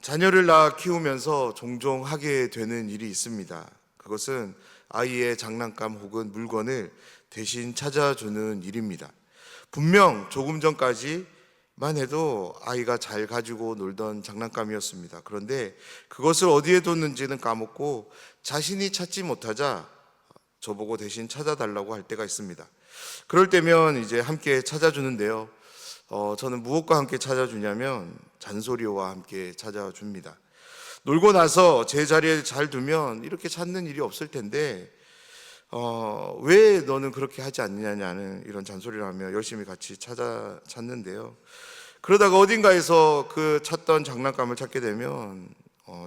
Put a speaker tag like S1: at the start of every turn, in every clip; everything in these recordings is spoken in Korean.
S1: 자녀를 낳아 키우면서 종종 하게 되는 일이 있습니다. 그것은 아이의 장난감 혹은 물건을 대신 찾아주는 일입니다. 분명 조금 전까지만 해도 아이가 잘 가지고 놀던 장난감이었습니다. 그런데 그것을 어디에 뒀는지는 까먹고 자신이 찾지 못하자 저보고 대신 찾아달라고 할 때가 있습니다. 그럴 때면 이제 함께 찾아주는데요. 저는 무엇과 함께 찾아주냐면 잔소리와 함께 찾아줍니다. 놀고 나서 제 자리에 잘 두면 이렇게 찾는 일이 없을 텐데 왜 너는 그렇게 하지 않느냐는 이런 잔소리를 하며 열심히 같이 찾는데요. 그러다가 어딘가에서 그 찾던 장난감을 찾게 되면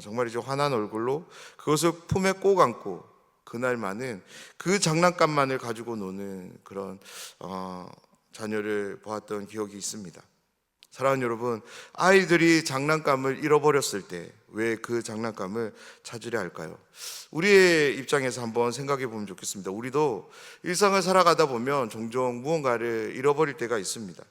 S1: 정말이죠, 화난 얼굴로 그것을 품에 꼭 안고 그날만은 그 장난감만을 가지고 노는 그런 자녀를 보았던 기억이 있습니다. 사랑하는 여러분, 아이들이 장난감을 잃어버렸을 때 왜 그 장난감을 찾으려 할까요? 우리의 입장에서 한번 생각해 보면 좋겠습니다. 우리도 일상을 살아가다 보면 종종 무언가를 잃어버릴 때가 있습니다.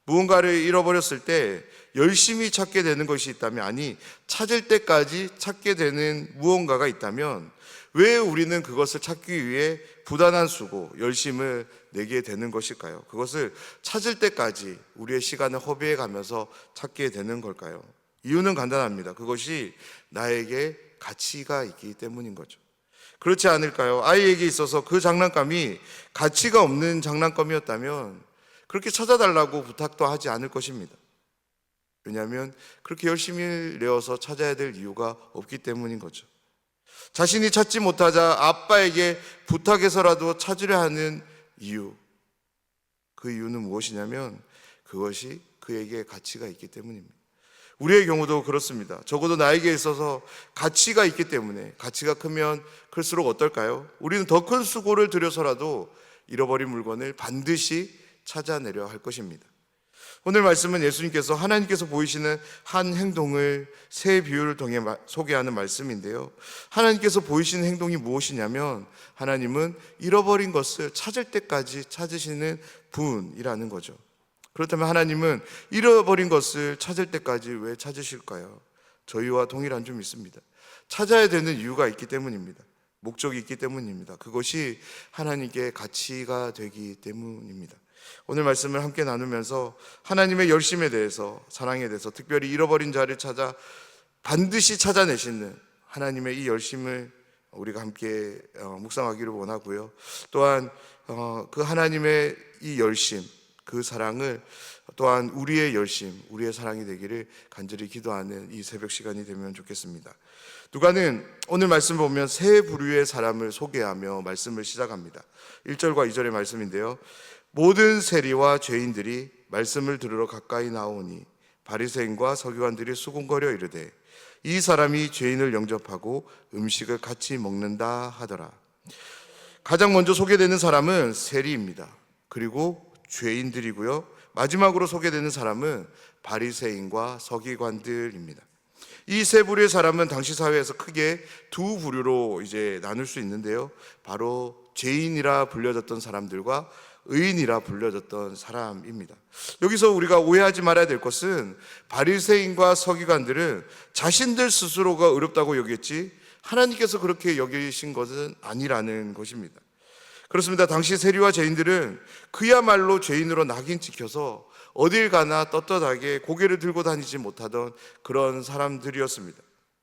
S1: 무언가를 잃어버렸을 때 열심히 찾게 되는 것이 있다면, 아니 찾을 때까지 찾게 되는 무언가가 있다면 왜 우리는 그것을 찾기 위해 부단한 수고, 열심을 내게 되는 것일까요? 그것을 찾을 때까지 우리의 시간을 허비해 가면서 찾게 되는 걸까요? 이유는 간단합니다. 그것이 나에게 가치가 있기 때문인 거죠. 그렇지 않을까요? 아이에게 있어서 그 장난감이 가치가 없는 장난감이었다면 그렇게 찾아달라고 부탁도 하지 않을 것입니다. 왜냐하면 그렇게 열심히 내어서 찾아야 될 이유가 없기 때문인 거죠. 자신이 찾지 못하자 아빠에게 부탁해서라도 찾으려 하는 이유, 그 이유는 무엇이냐면 그것이 그에게 가치가 있기 때문입니다. 우리의 경우도 그렇습니다. 적어도 나에게 있어서 가치가 있기 때문에, 가치가 크면 클수록 어떨까요? 우리는 더 큰 수고를 들여서라도 잃어버린 물건을 반드시 찾아내려 할 것입니다. 오늘 말씀은 예수님께서 하나님께서 보이시는 한 행동을 새 비유를 통해 소개하는 말씀인데요. 하나님께서 보이시는 행동이 무엇이냐면 하나님은 잃어버린 것을 찾을 때까지 찾으시는 분이라는 거죠. 그렇다면 하나님은 잃어버린 것을 찾을 때까지 왜 찾으실까요? 저희와 동일한 점 있습니다. 찾아야 되는 이유가 있기 때문입니다. 목적이 있기 때문입니다. 그것이 하나님께 가치가 되기 때문입니다. 오늘 말씀을 함께 나누면서 하나님의 열심에 대해서, 사랑에 대해서, 특별히 잃어버린 자를 찾아 반드시 찾아내시는 하나님의 이 열심을 우리가 함께 묵상하기를 원하고요. 또한 그 하나님의 이 열심, 그 사랑을 또한 우리의 열심, 우리의 사랑이 되기를 간절히 기도하는 이 새벽 시간이 되면 좋겠습니다. 누가는 오늘 말씀 보면 세 부류의 사람을 소개하며 말씀을 시작합니다. 1절과 2절의 말씀인데요. 모든 세리와 죄인들이 말씀을 들으러 가까이 나오니 바리새인과 서기관들이 수군거려 이르되 이 사람이 죄인을 영접하고 음식을 같이 먹는다 하더라. 가장 먼저 소개되는 사람은 세리입니다. 그리고 죄인들이고요. 마지막으로 소개되는 사람은 바리새인과 서기관들입니다. 이 세 부류의 사람은 당시 사회에서 크게 두 부류로 이제 나눌 수 있는데요. 바로 죄인이라 불려졌던 사람들과 의인이라 불려졌던 사람입니다. 여기서 우리가 오해하지 말아야 될 것은 바리새인과 서기관들은 자신들 스스로가 의롭다고 여겼지 하나님께서 그렇게 여기신 것은 아니라는 것입니다. 그렇습니다. 당시 세리와 죄인들은 그야말로 죄인으로 낙인 찍혀서 어딜 가나 떳떳하게 고개를 들고 다니지 못하던 그런 사람들이었습니다.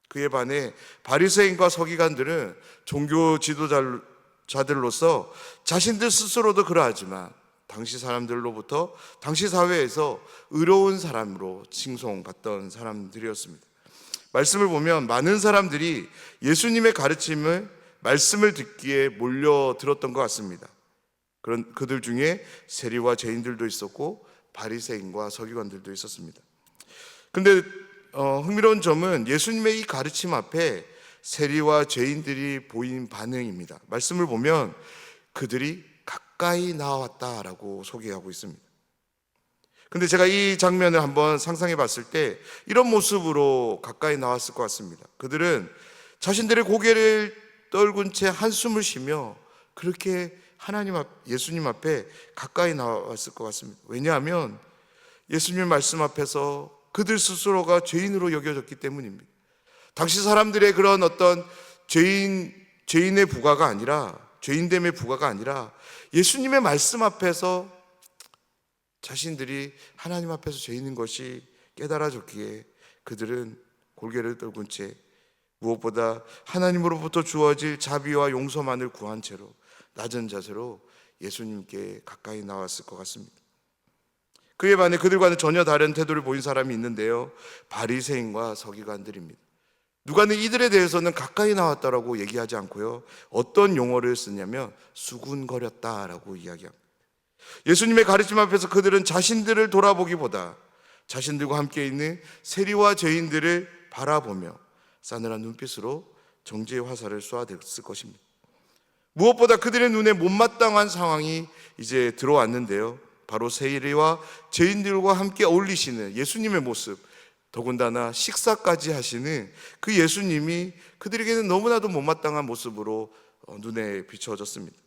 S1: 그에 반해 바리새인과 서기관들은 종교 지도자들로서 자신들 스스로도 그러하지만 당시 사람들로부터 당시 사회에서 의로운 사람으로 칭송받던 사람들이었습니다. 말씀을 보면 많은 사람들이 예수님의 말씀을 듣기에 몰려들었던 것 같습니다. 그런 그들 중에 세리와 죄인들도 있었고 바리새인과 서기관들도 있었습니다. 근데 흥미로운 점은 예수님의 이 가르침 앞에 세리와 죄인들이 보인 반응입니다. 말씀을 보면 그들이 가까이 나왔다라고 소개하고 있습니다. 근데 제가 이 장면을 한번 상상해 봤을 때 이런 모습으로 가까이 나왔을 것 같습니다. 그들은 자신들의 고개를 떨군 채 한숨을 쉬며 그렇게 예수님 앞에 가까이 나왔을 것 같습니다. 왜냐하면 예수님 말씀 앞에서 그들 스스로가 죄인으로 여겨졌기 때문입니다. 당시 사람들의 그런 어떤 죄인의 부과가 아니라, 죄인됨의 부과가 아니라 예수님의 말씀 앞에서 자신들이 하나님 앞에서 죄인인 것이 깨달아졌기에 그들은 골개를 떨군 채 무엇보다 하나님으로부터 주어질 자비와 용서만을 구한 채로 낮은 자세로 예수님께 가까이 나왔을 것 같습니다. 그에 반해 그들과는 전혀 다른 태도를 보인 사람이 있는데요, 바리새인과 서기관들입니다. 누가는 이들에 대해서는 가까이 나왔다라고 얘기하지 않고요, 어떤 용어를 쓰냐면 수군거렸다라고 이야기합니다. 예수님의 가르침 앞에서 그들은 자신들을 돌아보기보다 자신들과 함께 있는 세리와 죄인들을 바라보며 싸늘한 눈빛으로 정죄의 화살을 쏘아댔을 것입니다. 무엇보다 그들의 눈에 못마땅한 상황이 이제 들어왔는데요, 바로 세리와 죄인들과 함께 어울리시는 예수님의 모습, 더군다나 식사까지 하시는 그 예수님이 그들에게는 너무나도 못마땅한 모습으로 눈에 비춰졌습니다.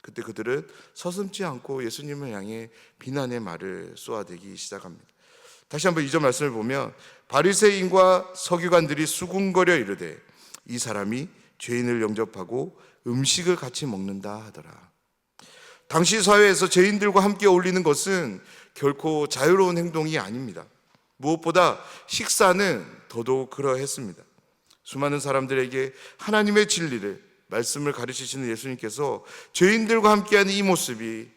S1: 그때 그들은 서슴지 않고 예수님을 향해 비난의 말을 쏘아대기 시작합니다. 다시 한번 2절 말씀을 보면 바리새인과 서기관들이 수군거려 이르되 이 사람이 죄인을 영접하고 음식을 같이 먹는다 하더라. 당시 사회에서 죄인들과 함께 어울리는 것은 결코 자유로운 행동이 아닙니다. 무엇보다 식사는 더더욱 그러했습니다. 수많은 사람들에게 하나님의 진리를, 말씀을 가르치시는 예수님께서 죄인들과 함께하는 이 모습이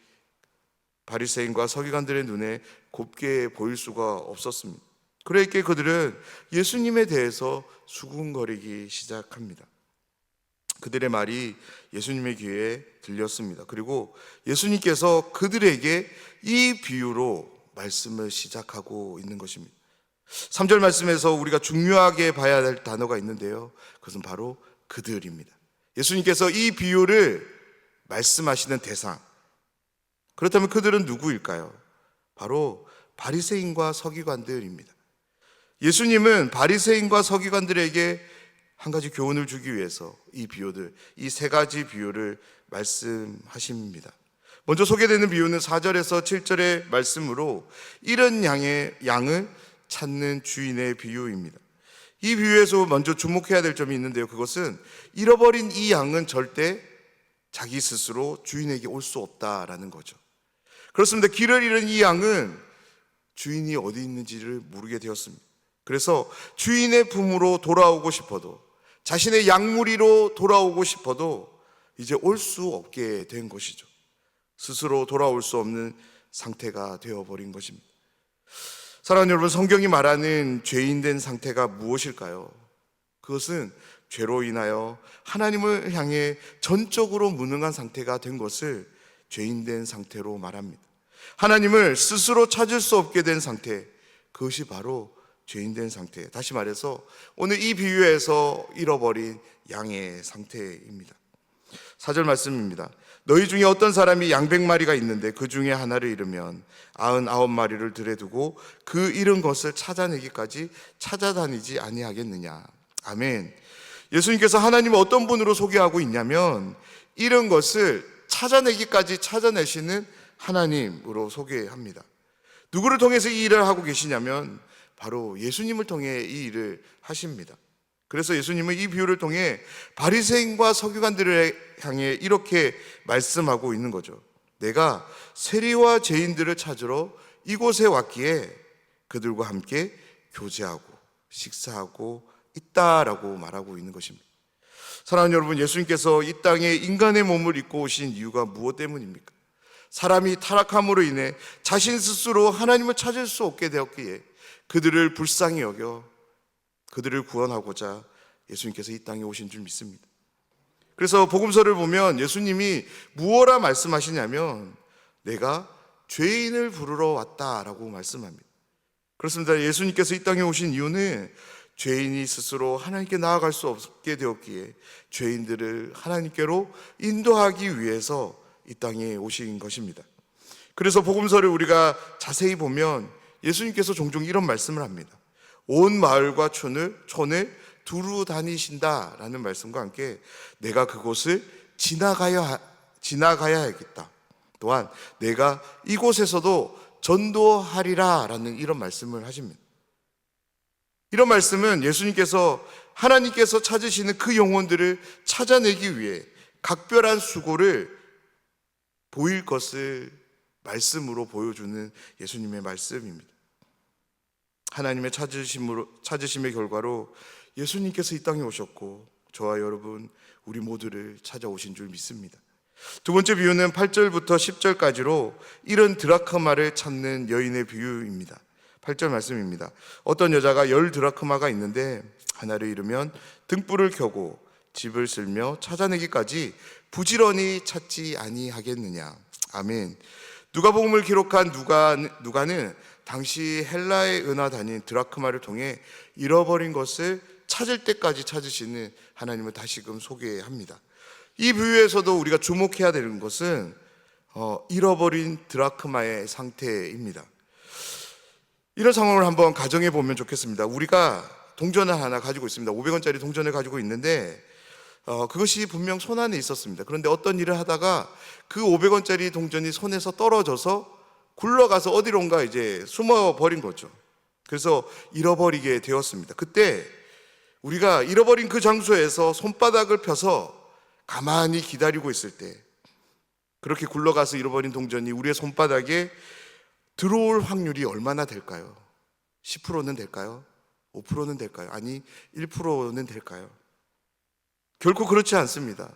S1: 바리새인과 서기관들의 눈에 곱게 보일 수가 없었습니다. 그러기에 그들은 예수님에 대해서 수군거리기 시작합니다. 그들의 말이 예수님의 귀에 들렸습니다. 그리고 예수님께서 그들에게 이 비유로 말씀을 시작하고 있는 것입니다. 3절 말씀에서 우리가 중요하게 봐야 할 단어가 있는데요, 그것은 바로 그들입니다. 예수님께서 이 비유를 말씀하시는 대상, 그렇다면 그들은 누구일까요? 바로 바리새인과 서기관들입니다. 예수님은 바리새인과 서기관들에게 한 가지 교훈을 주기 위해서 이 비유들, 이 세 가지 비유를 말씀하십니다. 먼저 소개되는 비유는 4절에서 7절의 말씀으로 잃은 양을 찾는 주인의 비유입니다. 이 비유에서 먼저 주목해야 될 점이 있는데요, 그것은 잃어버린 이 양은 절대 자기 스스로 주인에게 올 수 없다라는 거죠. 그렇습니다. 길을 잃은 이 양은 주인이 어디 있는지를 모르게 되었습니다. 그래서 주인의 품으로 돌아오고 싶어도, 자신의 양무리로 돌아오고 싶어도 이제 올 수 없게 된 것이죠. 스스로 돌아올 수 없는 상태가 되어버린 것입니다. 사랑하는 여러분, 성경이 말하는 죄인된 상태가 무엇일까요? 그것은 죄로 인하여 하나님을 향해 전적으로 무능한 상태가 된 것을 죄인된 상태로 말합니다. 하나님을 스스로 찾을 수 없게 된 상태, 그것이 바로 죄인된 상태. 다시 말해서 오늘 이 비유에서 잃어버린 양의 상태입니다. 4절 말씀입니다. 너희 중에 어떤 사람이 양 100마리가 있는데 그 중에 하나를 잃으면 99마리를 들에 두고 그 잃은 것을 찾아내기까지 찾아다니지 아니하겠느냐. 아멘. 예수님께서 하나님을 어떤 분으로 소개하고 있냐면 잃은 것을 찾아내기까지 찾아내시는 하나님으로 소개합니다. 누구를 통해서 이 일을 하고 계시냐면 바로 예수님을 통해 이 일을 하십니다. 그래서 예수님은 이 비유를 통해 바리새인과 서기관들을 향해 이렇게 말씀하고 있는 거죠. 내가 세리와 죄인들을 찾으러 이곳에 왔기에 그들과 함께 교제하고 식사하고 있다라고 말하고 있는 것입니다. 사랑하는 여러분, 예수님께서 이 땅에 인간의 몸을 입고 오신 이유가 무엇 때문입니까? 사람이 타락함으로 인해 자신 스스로 하나님을 찾을 수 없게 되었기에 그들을 불쌍히 여겨 그들을 구원하고자 예수님께서 이 땅에 오신 줄 믿습니다. 그래서 복음서를 보면 예수님이 무엇라 말씀하시냐면 내가 죄인을 부르러 왔다라고 말씀합니다. 그렇습니다. 예수님께서 이 땅에 오신 이유는 죄인이 스스로 하나님께 나아갈 수 없게 되었기에 죄인들을 하나님께로 인도하기 위해서 이 땅에 오신 것입니다. 그래서 복음서를 우리가 자세히 보면 예수님께서 종종 이런 말씀을 합니다. 온 마을과 촌을 두루 다니신다라는 말씀과 함께 내가 그곳을 지나가야 하겠다. 또한 내가 이곳에서도 전도하리라라는 이런 말씀을 하십니다. 이런 말씀은 하나님께서 찾으시는 그 영혼들을 찾아내기 위해 각별한 수고를 보일 것을 말씀으로 보여주는 예수님의 말씀입니다. 하나님의 찾으심의 결과로 예수님께서 이 땅에 오셨고 저와 여러분 우리 모두를 찾아오신 줄 믿습니다. 두 번째 비유는 8절부터 10절까지로 이런 드라크마를 찾는 여인의 비유입니다. 8절 말씀입니다. 어떤 여자가 10 드라크마가 있는데 하나를 잃으면 등불을 켜고 집을 쓸며 찾아내기까지 부지런히 찾지 아니하겠느냐. 아멘. 누가복음을 기록한 누가는 당시 헬라의 은하단인 드라크마를 통해 잃어버린 것을 찾을 때까지 찾으시는 하나님을 다시금 소개합니다. 이 비유에서도 우리가 주목해야 되는 것은 잃어버린 드라크마의 상태입니다. 이런 상황을 한번 가정해 보면 좋겠습니다. 우리가 동전을 하나 가지고 있습니다. 500원짜리 동전을 가지고 있는데 그것이 분명 손 안에 있었습니다. 그런데 어떤 일을 하다가 그 500원짜리 동전이 손에서 떨어져서 굴러가서 어디론가 이제 숨어버린 거죠. 그래서 잃어버리게 되었습니다. 그때 우리가 잃어버린 그 장소에서 손바닥을 펴서 가만히 기다리고 있을 때 그렇게 굴러가서 잃어버린 동전이 우리의 손바닥에 들어올 확률이 얼마나 될까요? 10%는 될까요? 5%는 될까요? 아니 1%는 될까요? 결코 그렇지 않습니다.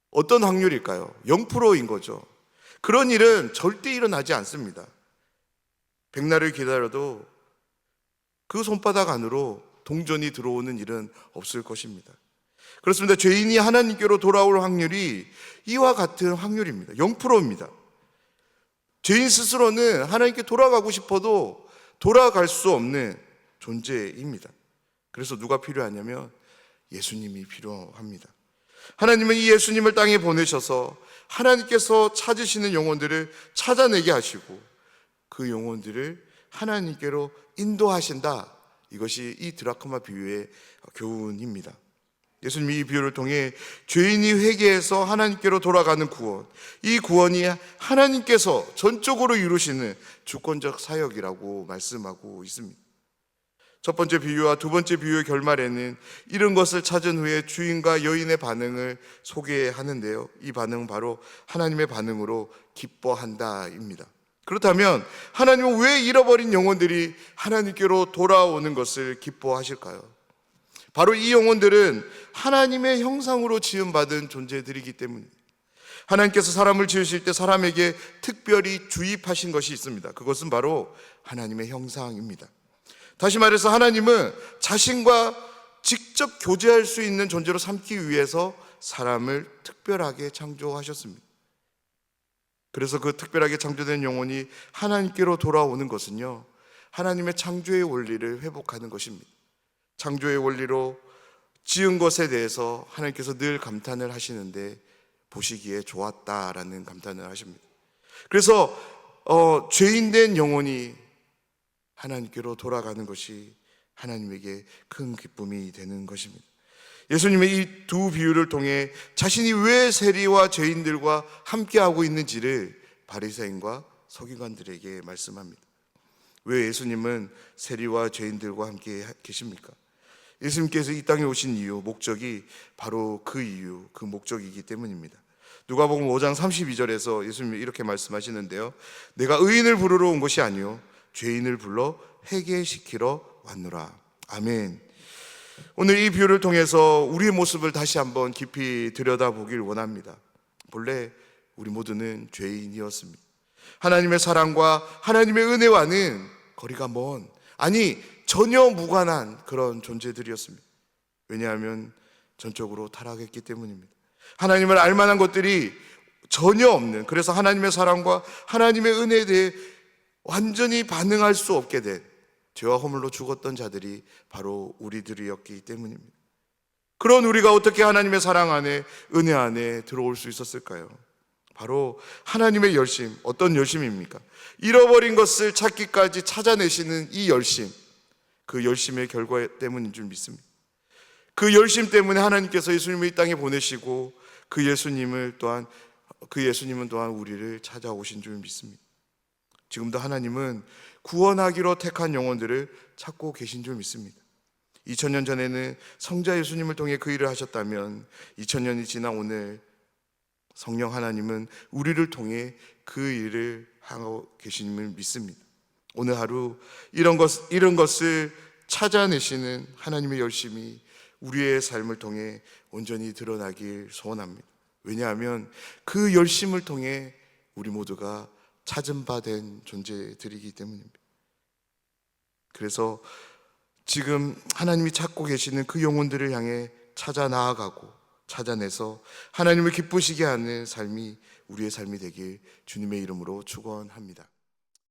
S1: 어떤 확률일까요? 0%인 거죠. 그런 일은 절대 일어나지 않습니다. 백날을 기다려도 그 손바닥 안으로 동전이 들어오는 일은 없을 것입니다. 그렇습니다. 죄인이 하나님께로 돌아올 확률이 이와 같은 확률입니다. 0%입니다. 죄인 스스로는 하나님께 돌아가고 싶어도 돌아갈 수 없는 존재입니다. 그래서 누가 필요하냐면 예수님이 필요합니다. 하나님은 이 예수님을 땅에 보내셔서 하나님께서 찾으시는 영혼들을 찾아내게 하시고 그 영혼들을 하나님께로 인도하신다. 이것이 이 드라크마 비유의 교훈입니다. 예수님이 이 비유를 통해 죄인이 회개해서 하나님께로 돌아가는 구원, 이 구원이 하나님께서 전적으로 이루시는 주권적 사역이라고 말씀하고 있습니다. 첫 번째 비유와 두 번째 비유의 결말에는 이런 것을 찾은 후에 주인과 여인의 반응을 소개하는데요. 이 반응은 바로 하나님의 반응으로 기뻐한다입니다. 그렇다면 하나님은 왜 잃어버린 영혼들이 하나님께로 돌아오는 것을 기뻐하실까요? 바로 이 영혼들은 하나님의 형상으로 지음받은 존재들이기 때문입니다. 하나님께서 사람을 지으실 때 사람에게 특별히 주입하신 것이 있습니다. 그것은 바로 하나님의 형상입니다. 다시 말해서 하나님은 자신과 직접 교제할 수 있는 존재로 삼기 위해서 사람을 특별하게 창조하셨습니다. 그래서 그 특별하게 창조된 영혼이 하나님께로 돌아오는 것은요, 하나님의 창조의 원리를 회복하는 것입니다. 창조의 원리로 지은 것에 대해서 하나님께서 늘 감탄을 하시는데 보시기에 좋았다라는 감탄을 하십니다. 그래서 죄인된 영혼이 하나님께로 돌아가는 것이 하나님에게 큰 기쁨이 되는 것입니다. 예수님의 이 두 비유를 통해 자신이 왜 세리와 죄인들과 함께하고 있는지를 바리새인과 서기관들에게 말씀합니다. 왜 예수님은 세리와 죄인들과 함께 계십니까? 예수님께서 이 땅에 오신 이유, 목적이 바로 그 이유, 그 목적이기 때문입니다. 누가복음 5장 32절에서 예수님이 이렇게 말씀하시는데요, 내가 의인을 부르러 온 것이 아니요 죄인을 불러 회개시키러 왔노라. 아멘. 오늘 이 비유를 통해서 우리의 모습을 다시 한번 깊이 들여다보길 원합니다. 본래 우리 모두는 죄인이었습니다. 하나님의 사랑과 하나님의 은혜와는 거리가 먼, 아니 전혀 무관한 그런 존재들이었습니다. 왜냐하면 전적으로 타락했기 때문입니다. 하나님을 알만한 것들이 전혀 없는, 그래서 하나님의 사랑과 하나님의 은혜에 대해 완전히 반응할 수 없게 된 죄와 허물로 죽었던 자들이 바로 우리들이었기 때문입니다. 그런 우리가 어떻게 하나님의 사랑 안에, 은혜 안에 들어올 수 있었을까요? 바로 하나님의 열심. 어떤 열심입니까? 잃어버린 것을 찾기까지 찾아내시는 이 열심, 그 열심의 결과 때문인 줄 믿습니다. 그 열심 때문에 하나님께서 예수님을 이 땅에 보내시고 그 예수님은 또한 우리를 찾아오신 줄 믿습니다. 지금도 하나님은 구원하기로 택한 영혼들을 찾고 계신 줄 믿습니다. 2000년 전에는 성자 예수님을 통해 그 일을 하셨다면 2000년이 지난 오늘 성령 하나님은 우리를 통해 그 일을 하고 계심을 믿습니다. 오늘 하루 이런 것을 찾아내시는 하나님의 열심이 우리의 삶을 통해 온전히 드러나길 소원합니다. 왜냐하면 그 열심을 통해 우리 모두가 찾은 바 된 존재들이기 때문입니다. 그래서 지금 하나님이 찾고 계시는 그 영혼들을 향해 찾아 나아가고 찾아내서 하나님을 기쁘시게 하는 삶이 우리의 삶이 되길 주님의 이름으로 축원합니다.